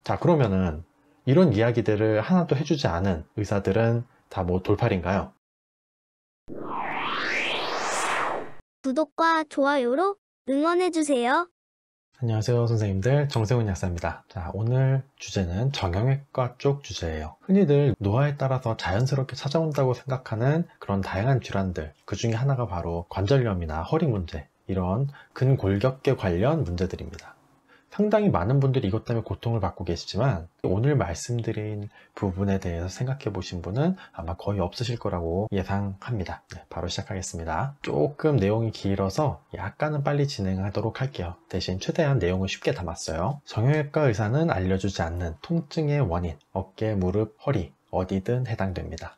자, 그러면은 이런 이야기들을 하나도 해주지 않은 의사들은 다 뭐 돌팔인가요? 구독과 좋아요로 응원해주세요. 안녕하세요 선생님들, 정세훈 약사입니다. 자, 오늘 주제는 정형외과 쪽 주제예요. 흔히들 노화에 따라서 자연스럽게 찾아온다고 생각하는 그런 다양한 질환들, 그 중에 하나가 바로 관절염이나 허리 문제, 이런 근골격계 관련 문제들입니다. 상당히 많은 분들이 이것 때문에 고통을 받고 계시지만 오늘 말씀드린 부분에 대해서 생각해 보신 분은 아마 거의 없으실 거라고 예상합니다. 네, 바로 시작하겠습니다. 조금 내용이 길어서 약간은 빨리 진행하도록 할게요. 대신 최대한 내용을 쉽게 담았어요. 정형외과 의사는 알려주지 않는 통증의 원인, 어깨, 무릎, 허리 어디든 해당됩니다.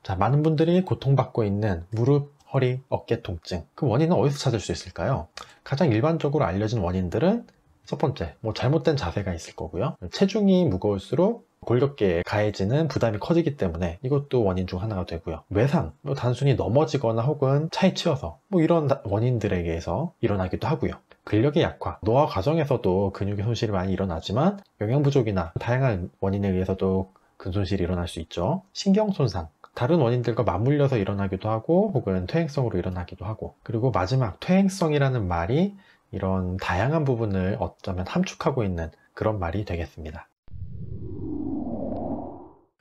자, 많은 분들이 고통받고 있는 무릎, 허리, 어깨 통증, 그 원인은 어디서 찾을 수 있을까요? 가장 일반적으로 알려진 원인들은 첫 번째, 잘못된 자세가 있을 거고요. 체중이 무거울수록 골격계에 가해지는 부담이 커지기 때문에 이것도 원인 중 하나가 되고요. 외상, 단순히 넘어지거나 혹은 차에 치여서 이런 원인들에 의해서 일어나기도 하고요. 근력의 약화, 노화 과정에서도 근육의 손실이 많이 일어나지만 영양 부족이나 다양한 원인에 의해서도 근손실이 일어날 수 있죠. 신경 손상, 다른 원인들과 맞물려서 일어나기도 하고 혹은 퇴행성으로 일어나기도 하고, 그리고 마지막 퇴행성이라는 말이 이런 다양한 부분을 어쩌면 함축하고 있는 그런 말이 되겠습니다.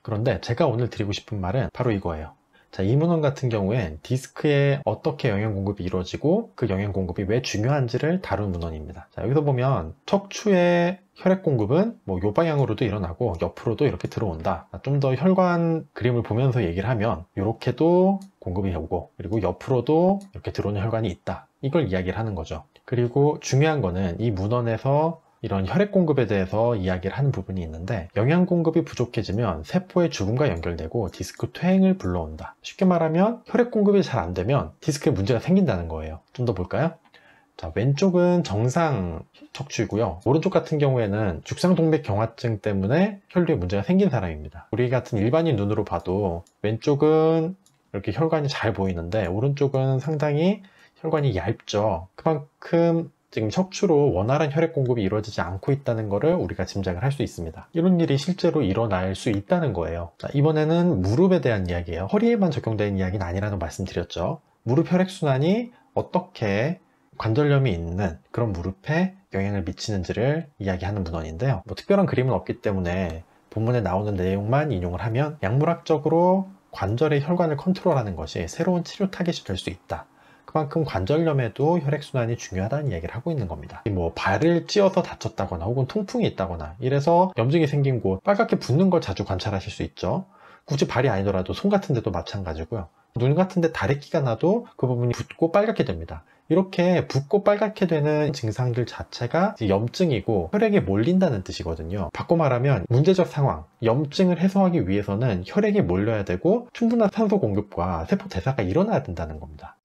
그런데 제가 오늘 드리고 싶은 말은 바로 이거예요. 자, 이 문헌 같은 경우엔 디스크에 어떻게 영양 공급이 이루어지고 그 영양 공급이 왜 중요한지를 다룬 문헌입니다. 자, 여기서 보면 척추의 혈액 공급은 요 방향으로도 일어나고 옆으로도 이렇게 들어온다. 좀 더 혈관 그림을 보면서 얘기를 하면 이렇게도 공급이 오고 그리고 옆으로도 이렇게 들어오는 혈관이 있다. 이걸 이야기를 하는 거죠. 그리고 중요한 거는 이 문헌에서 이런 혈액 공급에 대해서 이야기를 하는 부분이 있는데, 영양 공급이 부족해지면 세포의 죽음과 연결되고 디스크 퇴행을 불러온다. 쉽게 말하면 혈액 공급이 잘 안 되면 디스크에 문제가 생긴다는 거예요. 좀 더 볼까요? 자, 왼쪽은 정상 척추이고요. 오른쪽 같은 경우에는 죽상동맥경화증 때문에 혈류에 문제가 생긴 사람입니다. 우리 같은 일반인 눈으로 봐도 왼쪽은 이렇게 혈관이 잘 보이는데 오른쪽은 상당히 혈관이 얇죠. 그만큼 지금 척추로 원활한 혈액 공급이 이루어지지 않고 있다는 것을 우리가 짐작을 할 수 있습니다. 이런 일이 실제로 일어날 수 있다는 거예요. 자, 이번에는 무릎에 대한 이야기예요. 허리에만 적용되는 이야기는 아니라는 말씀드렸죠. 무릎 혈액순환이 어떻게 관절염이 있는 그런 무릎에 영향을 미치는지를 이야기하는 문헌인데요. 특별한 그림은 없기 때문에 본문에 나오는 내용만 인용을 하면, 약물학적으로 관절의 혈관을 컨트롤하는 것이 새로운 치료 타겟이 될 수 있다. 그만큼 관절염에도 혈액순환이 중요하다는 얘기를 하고 있는 겁니다. 발을 찧어서 다쳤다거나 혹은 통풍이 있다거나 이래서 염증이 생긴 곳, 빨갛게 붓는 걸 자주 관찰하실 수 있죠. 굳이 발이 아니더라도 손 같은 데도 마찬가지고요. 눈 같은 데 다래끼가 나도 그 부분이 붓고 빨갛게 됩니다. 이렇게 붓고 빨갛게 되는 증상들 자체가 염증이고 혈액에 몰린다는 뜻이거든요. 바꿔 말하면 문제적 상황, 염증을 해소하기 위해서는 혈액이 몰려야 되고 충분한 산소 공급과 세포 대사가 일어나야 된다는 겁니다.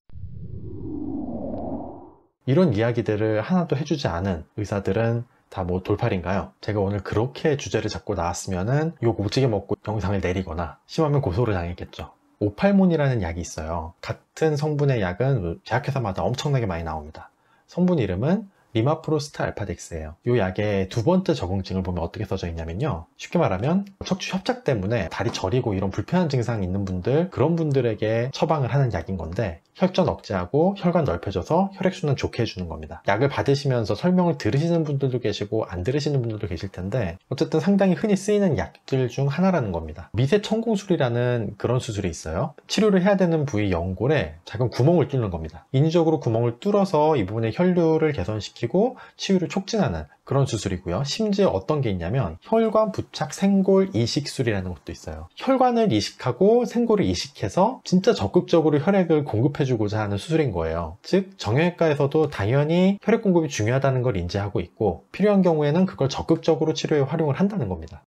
이런 이야기들을 하나도 해주지 않은 의사들은 다 돌팔인가요? 제가 오늘 그렇게 주제를 잡고 나왔으면은 욕 오지게 먹고 영상을 내리거나 심하면 고소를 당했겠죠. 오팔몬이라는 약이 있어요. 같은 성분의 약은 제약회사마다 엄청나게 많이 나옵니다. 성분 이름은 리마프로스트 알파덱스예요. 이 약의 두 번째 적응증을 보면 어떻게 써져 있냐면요, 쉽게 말하면 척추 협착 때문에 다리 저리고 이런 불편한 증상이 있는 분들, 그런 분들에게 처방을 하는 약인 건데, 혈전 억제하고 혈관 넓혀져서 혈액순환 좋게 해주는 겁니다. 약을 받으시면서 설명을 들으시는 분들도 계시고 안 들으시는 분들도 계실 텐데, 어쨌든 상당히 흔히 쓰이는 약들 중 하나라는 겁니다. 미세 천공술이라는 그런 수술이 있어요. 치료를 해야 되는 부위 연골에 작은 구멍을 뚫는 겁니다. 인위적으로 구멍을 뚫어서 이 부분의 혈류를 개선시키고 치유를 촉진하는 그런 수술이고요. 심지어 어떤 게 있냐면 혈관 부착 생골 이식술이라는 것도 있어요. 혈관을 이식하고 생골을 이식해서 진짜 적극적으로 혈액을 공급해주고자 하는 수술인 거예요. 즉 정형외과에서도 당연히 혈액 공급이 중요하다는 걸 인지하고 있고, 필요한 경우에는 그걸 적극적으로 치료에 활용을 한다는 겁니다.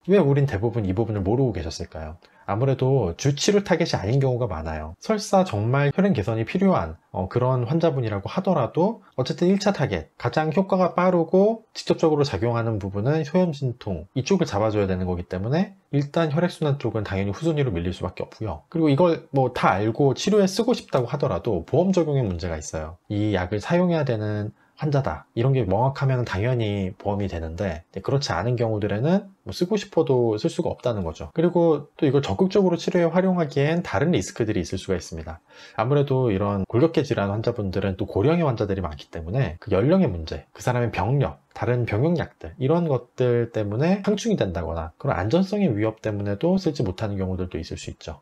왜 우린 대부분 이 부분을 모르고 계셨을까요? 아무래도 주치료 타겟이 아닌 경우가 많아요. 설사 정말 혈행 개선이 필요한 그런 환자분이라고 하더라도 어쨌든 1차 타겟, 가장 효과가 빠르고 직접적으로 작용하는 부분은 소염진통, 이쪽을 잡아줘야 되는 거기 때문에 일단 혈액순환 쪽은 당연히 후순위로 밀릴 수밖에 없고요. 그리고 이걸 다 알고 치료에 쓰고 싶다고 하더라도 보험 적용에 문제가 있어요. 이 약을 사용해야 되는 환자다 이런 게 명확하면 당연히 보험이 되는데, 그렇지 않은 경우들에는 뭐 쓰고 싶어도 쓸 수가 없다는 거죠. 그리고 또 이걸 적극적으로 치료에 활용하기엔 다른 리스크들이 있을 수가 있습니다. 아무래도 이런 골격계 질환 환자분들은 또 고령의 환자들이 많기 때문에 그 연령의 문제, 그 사람의 병력, 다른 병용약들 이런 것들 때문에 상충이 된다거나 그런 안전성의 위협 때문에도 쓰지 못하는 경우들도 있을 수 있죠.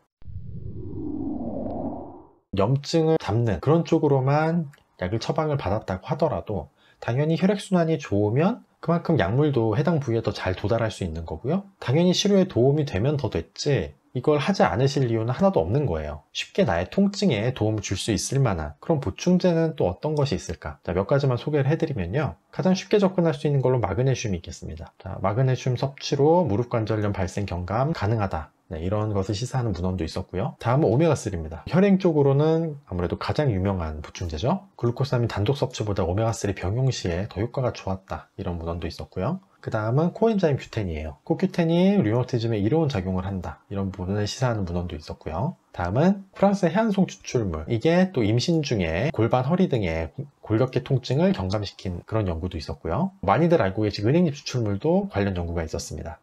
염증을 잡는 그런 쪽으로만 약을 처방을 받았다고 하더라도 당연히 혈액순환이 좋으면 그만큼 약물도 해당 부위에 더 잘 도달할 수 있는 거고요. 당연히 치료에 도움이 되면 더 됐지 이걸 하지 않으실 이유는 하나도 없는 거예요. 쉽게 나의 통증에 도움을 줄 수 있을 만한 그런 보충제는 또 어떤 것이 있을까? 자, 몇 가지만 소개를 해드리면요. 가장 쉽게 접근할 수 있는 걸로 마그네슘이 있겠습니다. 자, 마그네슘 섭취로 무릎관절염 발생 경감 가능하다. 네, 이런 것을 시사하는 문헌도 있었고요. 다음은 오메가3입니다. 혈행 쪽으로는 아무래도 가장 유명한 보충제죠. 글루코사민 단독 섭취보다 오메가3 병용 시에 더 효과가 좋았다. 이런 문헌도 있었고요. 그 다음은 코엔자임 큐텐이에요. 코큐텐이 류마티즘에 이로운 작용을 한다. 이런 부분을 시사하는 문헌도 있었고요. 다음은 프랑스의 해안송 추출물. 이게 또 임신 중에 골반, 허리 등의 골격계 통증을 경감시킨 그런 연구도 있었고요. 많이들 알고 계신 은행잎 추출물도 관련 연구가 있었습니다.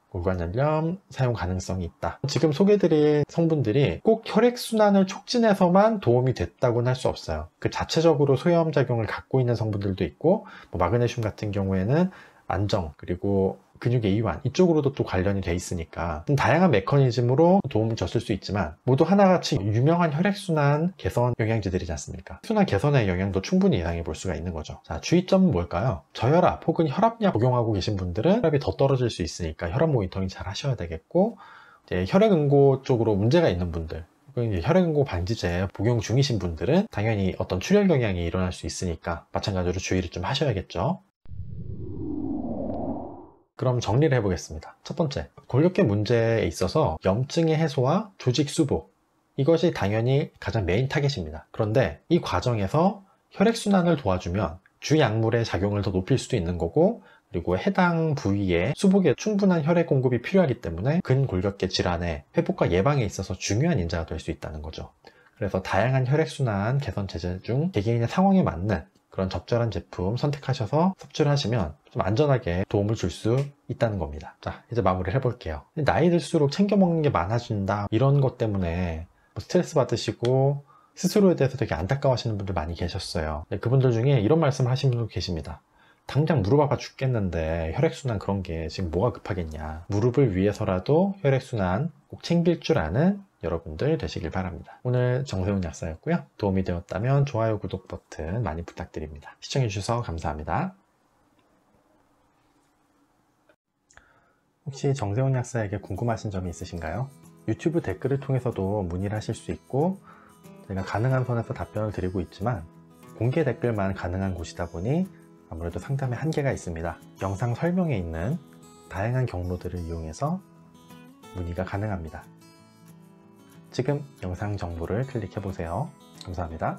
골관절염 사용 가능성이 있다. 지금 소개드린 성분들이 꼭 혈액순환을 촉진해서만 도움이 됐다고는 할 수 없어요. 그 자체적으로 소염 작용을 갖고 있는 성분들도 있고, 마그네슘 같은 경우에는 안정 그리고 근육의 이완 이쪽으로도 또 관련이 돼 있으니까 다양한 메커니즘으로 도움을 줬을 수 있지만 모두 하나같이 유명한 혈액순환 개선 영양제들이지 않습니까? 순환 개선의 영향도 충분히 예상해 볼 수가 있는 거죠. 자, 주의점은 뭘까요? 저혈압 혹은 혈압약 복용하고 계신 분들은 혈압이 더 떨어질 수 있으니까 혈압 모니터링 잘 하셔야 되겠고, 이제 혈액응고 쪽으로 문제가 있는 분들, 혈액응고 방지제 복용 중이신 분들은 당연히 어떤 출혈 경향이 일어날 수 있으니까 마찬가지로 주의를 좀 하셔야겠죠. 그럼 정리를 해보겠습니다. 첫 번째, 골격계 문제에 있어서 염증의 해소와 조직 수복, 이것이 당연히 가장 메인 타겟입니다. 그런데 이 과정에서 혈액순환을 도와주면 주약물의 작용을 더 높일 수도 있는 거고, 그리고 해당 부위에 수복에 충분한 혈액 공급이 필요하기 때문에 근골격계 질환의 회복과 예방에 있어서 중요한 인자가 될 수 있다는 거죠. 그래서 다양한 혈액순환 개선 제제 중 개개인의 상황에 맞는 그런 적절한 제품 선택하셔서 섭취를 하시면 좀 안전하게 도움을 줄 수 있다는 겁니다. 자, 이제 마무리를 해볼게요. 나이 들수록 챙겨 먹는 게 많아진다 이런 것 때문에 스트레스 받으시고 스스로에 대해서 되게 안타까워하시는 분들 많이 계셨어요. 그분들 중에 이런 말씀을 하시는 분도 계십니다. 당장 무릎 아파 죽겠는데 혈액순환 그런 게 지금 뭐가 급하겠냐. 무릎을 위해서라도 혈액순환 꼭 챙길 줄 아는 여러분들 되시길 바랍니다. 오늘 정세훈 약사였고요. 도움이 되었다면 좋아요, 구독 버튼 많이 부탁드립니다. 시청해주셔서 감사합니다. 혹시 정세훈 약사에게 궁금하신 점이 있으신가요? 유튜브 댓글을 통해서도 문의를 하실 수 있고, 제가 가능한 선에서 답변을 드리고 있지만 공개 댓글만 가능한 곳이다 보니 아무래도 상담에 한계가 있습니다. 영상 설명에 있는 다양한 경로들을 이용해서 문의가 가능합니다. 지금 영상 정보를 클릭해 보세요. 감사합니다.